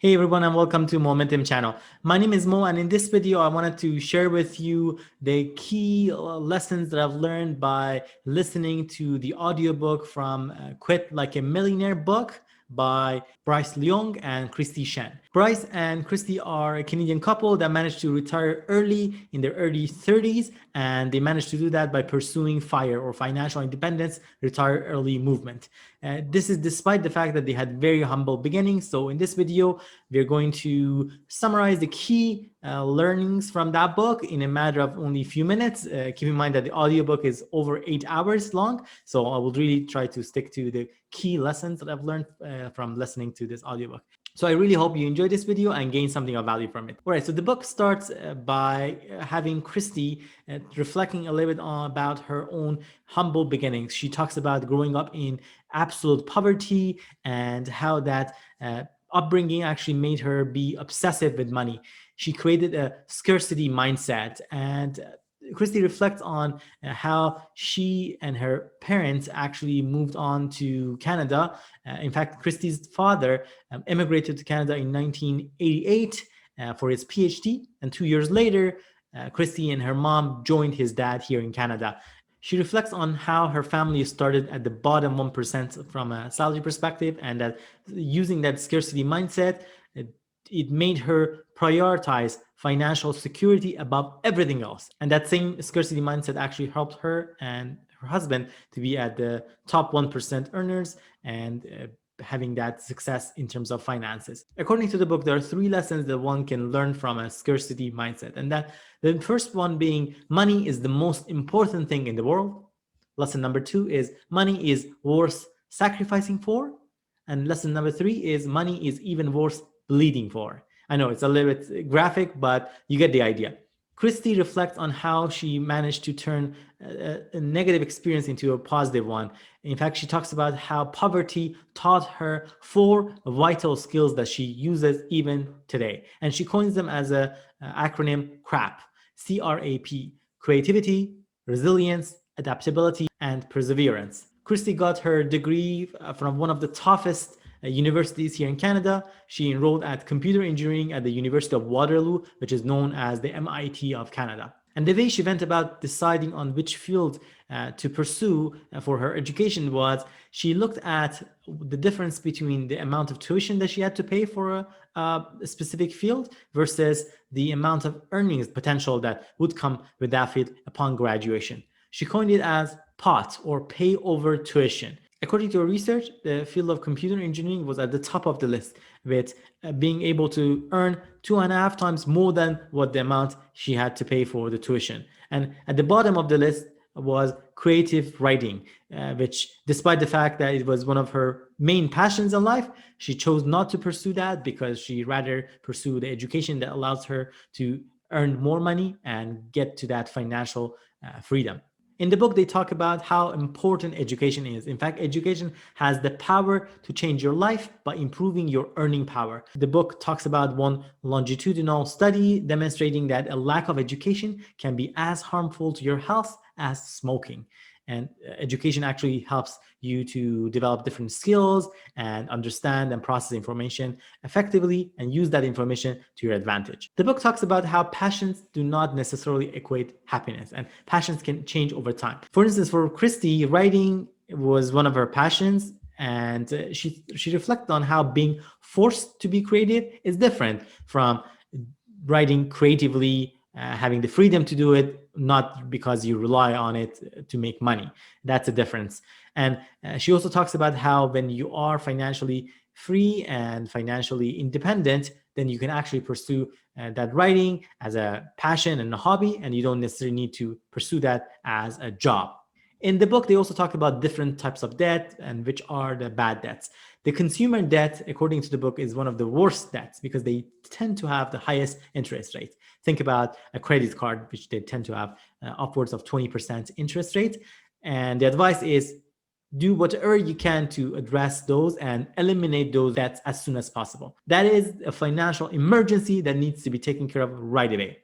Hey everyone, and welcome to Momentum channel. My name is Mo, and in this video I wanted to share with you the key lessons that I've learned by listening to the audiobook from Quit Like a Millionaire book by Bryce Leung and Kristy Shen. Bryce and Kristy are a Canadian couple that managed to retire early in their early 30s, and they managed to do that by pursuing FIRE or financial independence, retire early movement. This is despite the fact that they had very humble beginnings. So in this video, we're going to summarize the key learnings from that book in a matter of only a few minutes. Keep in mind that the audiobook is over 8 hours long. So I will really try to stick to the key lessons that I've learned from listening to this audiobook. So I really hope you enjoyed this video and gain something of value from it. All right, so the book starts by having Kristy reflecting a little bit about her own humble beginnings. She talks about growing up in absolute poverty and how that upbringing actually made her be obsessive with money. She created a scarcity mindset, and Kristy reflects on how she and her parents actually moved on to Canada. In fact, Kristy's father immigrated to Canada in 1988 for his PhD, and 2 years later, Kristy and her mom joined his dad here in Canada. She reflects on how her family started at the bottom 1% from a salary perspective, and that using that scarcity mindset, it made her prioritize financial security above everything else. And that same scarcity mindset actually helped her and her husband to be at the top 1% earners and having that success in terms of finances. According to the book, there are 3 lessons that one can learn from a scarcity mindset. And that the first one being money is the most important thing in the world. Lesson number 2 is money is worth sacrificing for. And lesson number 3 is money is even worth bleeding for. I know it's a little bit graphic, but you get the idea. Kristy reflects on how she managed to turn a negative experience into a positive one. In fact, she talks about how poverty taught her 4 vital skills that she uses even today. And she coins them as an acronym CRAP, C-R-A-P, creativity, resilience, adaptability, and perseverance. Kristy got her degree from one of the toughest universities here in Canada. She enrolled at computer engineering at the University of Waterloo, which is known as the MIT of Canada. And the way she went about deciding on which field to pursue for her education was she looked at the difference between the amount of tuition that she had to pay for a specific field versus the amount of earnings potential that would come with that field upon graduation. She coined it as POT, or pay over tuition. According to her research, the field of computer engineering was at the top of the list, with being able to earn 2.5 times more than what the amount she had to pay for the tuition. And at the bottom of the list was creative writing, which, despite the fact that it was one of her main passions in life, she chose not to pursue that because she rather pursued the education that allows her to earn more money and get to that financial freedom. In the book, they talk about how important education is. In fact, education has the power to change your life by improving your earning power. The book talks about one longitudinal study demonstrating that a lack of education can be as harmful to your health as smoking. And education actually helps you to develop different skills and understand and process information effectively and use that information to your advantage. The book talks about how passions do not necessarily equate happiness, and passions can change over time. For instance, for Kristy, writing was one of her passions, and she reflected on how being forced to be creative is different from writing creatively, having the freedom to do it, not because you rely on it to make money. That's a difference. And she also talks about how when you are financially free and financially independent, then you can actually pursue that writing as a passion and a hobby, and you don't necessarily need to pursue that as a job. In the book, they also talk about different types of debt and which are the bad debts. The consumer debt, according to the book, is one of the worst debts because they tend to have the highest interest rate. Think about a credit card, which they tend to have upwards of 20% interest rate. And the advice is do whatever you can to address those and eliminate those debts as soon as possible. That is a financial emergency that needs to be taken care of right away.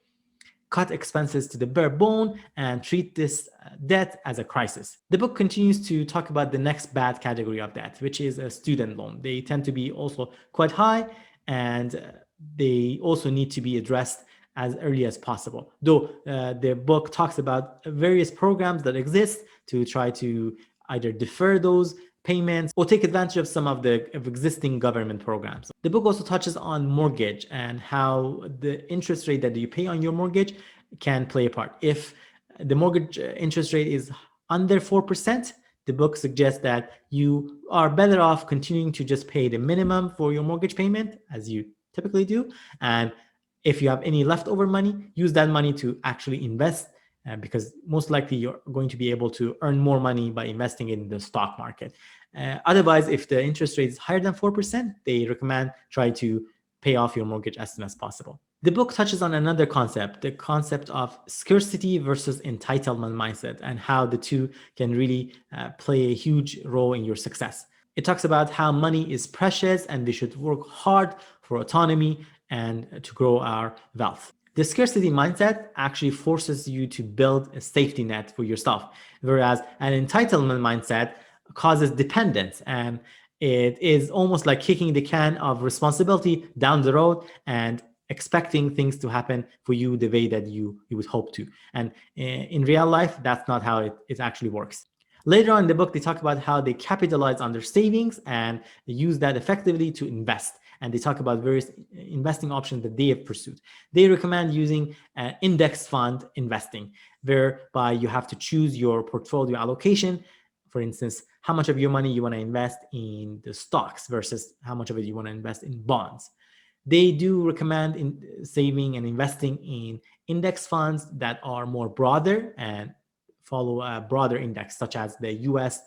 Cut expenses to the bare bone and treat this debt as a crisis. The book continues to talk about the next bad category of debt, which is a student loan. They tend to be also quite high, and they also need to be addressed as early as possible. Though the book talks about various programs that exist to try to either defer those payments or take advantage of some of the existing government programs. The book also touches on mortgage and how the interest rate that you pay on your mortgage can play a part. If the mortgage interest rate is under 4%, the book suggests that you are better off continuing to just pay the minimum for your mortgage payment, as you typically do. And if you have any leftover money, use that money to actually invest, because most likely you're going to be able to earn more money by investing in the stock market. Otherwise, if the interest rate is higher than 4%, they recommend try to pay off your mortgage as soon as possible. The book touches on another concept, the concept of scarcity versus entitlement mindset, and how the two can really play a huge role in your success. It talks about how money is precious and we should work hard for autonomy and to grow our wealth. The scarcity mindset actually forces you to build a safety net for yourself, whereas an entitlement mindset causes dependence, and it is almost like kicking the can of responsibility down the road and expecting things to happen for you the way that you would hope to. And in real life, that's not how it actually works. Later on in the book, they talk about how they capitalize on their savings and they use that effectively to invest. And they talk about various investing options that they have pursued. They recommend using index fund investing, whereby you have to choose your portfolio allocation. For instance, how much of your money you want to invest in the stocks versus how much of it you want to invest in bonds. They do recommend saving and investing in index funds that are more broader and follow a broader index, such as the US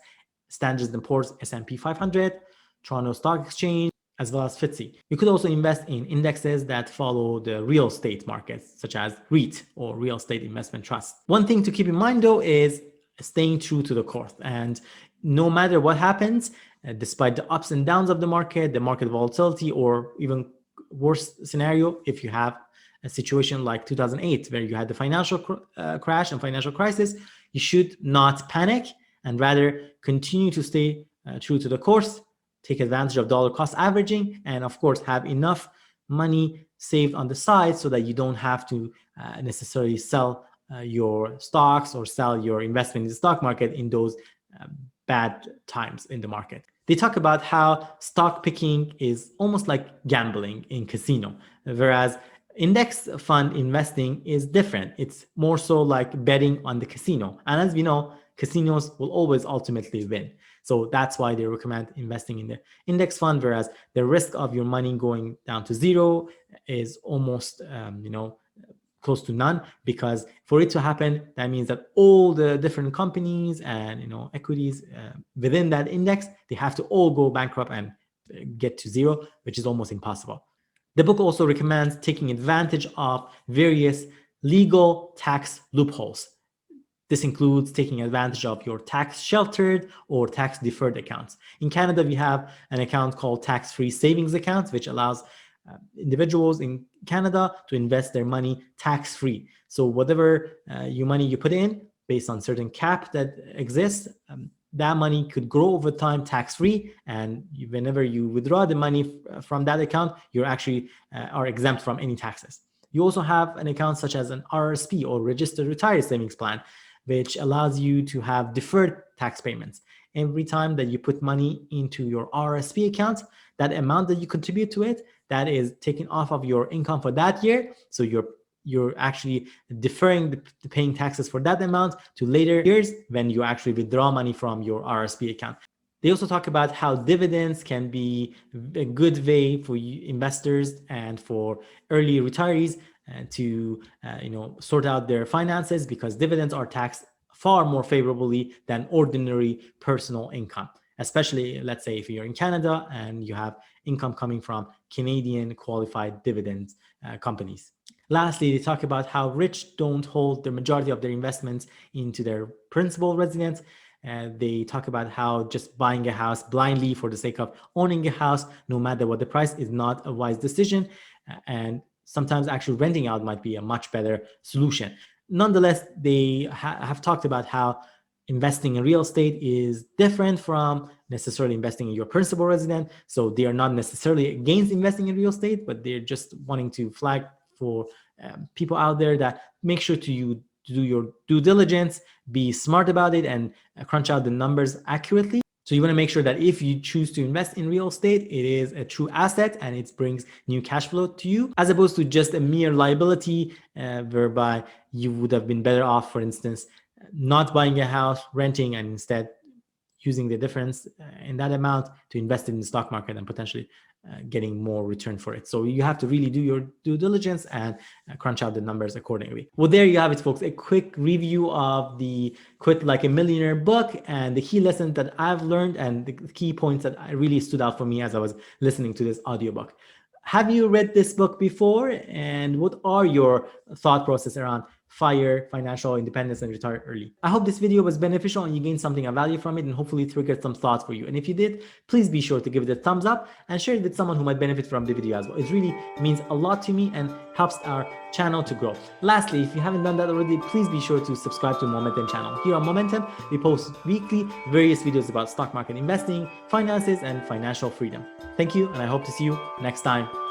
Standards & Poor's S&P 500, Toronto Stock Exchange, as well as f.i.r.e. You could also invest in indexes that follow the real estate markets, such as REIT or real estate investment trust. One thing to keep in mind, though, is staying true to the course. And no matter what happens, despite the ups and downs of the market volatility, or even worse scenario, if you have a situation like 2008, where you had the financial crash and financial crisis, you should not panic and rather continue to stay true to the course, take advantage of dollar cost averaging, and of course have enough money saved on the side so that you don't have to necessarily sell your stocks or sell your investment in the stock market in those bad times in the market. They talk about how stock picking is almost like gambling in casino, whereas index fund investing is different. It's more so like betting on the casino. And as we know, casinos will always ultimately win. So that's why they recommend investing in the index fund, whereas the risk of your money going down to zero is almost, close to none, because for it to happen, that means that all the different companies and equities within that index, they have to all go bankrupt and get to zero, which is almost impossible. The book also recommends taking advantage of various legal tax loopholes. This includes taking advantage of your tax sheltered or tax deferred accounts. In Canada, we have an account called tax-free savings accounts, which allows individuals in Canada to invest their money tax-free. So whatever your money you put in, based on certain cap that exists, that money could grow over time tax-free, and whenever you withdraw the money from that account, you actually are exempt from any taxes. You also have an account such as an RRSP, or Registered Retiree Savings Plan, which allows you to have deferred tax payments. Every time that you put money into your RRSP account, that amount that you contribute to it, that is taken off of your income for that year. So you're actually deferring the paying taxes for that amount to later years when you actually withdraw money from your RRSP account. They also talk about how dividends can be a good way for investors and for early retirees to sort out their finances, because dividends are taxed far more favorably than ordinary personal income, especially, let's say, if you're in Canada and you have income coming from Canadian qualified dividend companies. Lastly, they talk about how rich don't hold the majority of their investments into their principal residence. They talk about how just buying a house blindly for the sake of owning a house, no matter what the price, is not a wise decision. And sometimes actually renting out might be a much better solution. Nonetheless, they have talked about how investing in real estate is different from necessarily investing in your principal residence. So they are not necessarily against investing in real estate, but they're just wanting to flag for people out there that make sure to do your due diligence, be smart about it, and crunch out the numbers accurately. So you want to make sure that if you choose to invest in real estate, it is a true asset and it brings new cash flow to you, as opposed to just a mere liability, whereby you would have been better off, for instance, not buying a house, renting, and instead using the difference in that amount to invest in the stock market and potentially getting more return for it. So you have to really do your due diligence and crunch out the numbers accordingly. Well, there you have it, folks. A quick review of the Quit Like a Millionaire book and the key lessons that I've learned and the key points that really stood out for me as I was listening to this audiobook. Have you read this book before? And what are your thought process around FIRE, financial independence, and retire early? I hope this video was beneficial and you gained something of value from it and hopefully triggered some thoughts for you. And if you did, please be sure to give it a thumbs up and share it with someone who might benefit from the video as well. It really means a lot to me and helps our channel to grow. Lastly, if you haven't done that already, please be sure to subscribe to Momentum channel. Here on Momentum, we post weekly various videos about stock market investing, finances, and financial freedom. Thank you, and I hope to see you next time.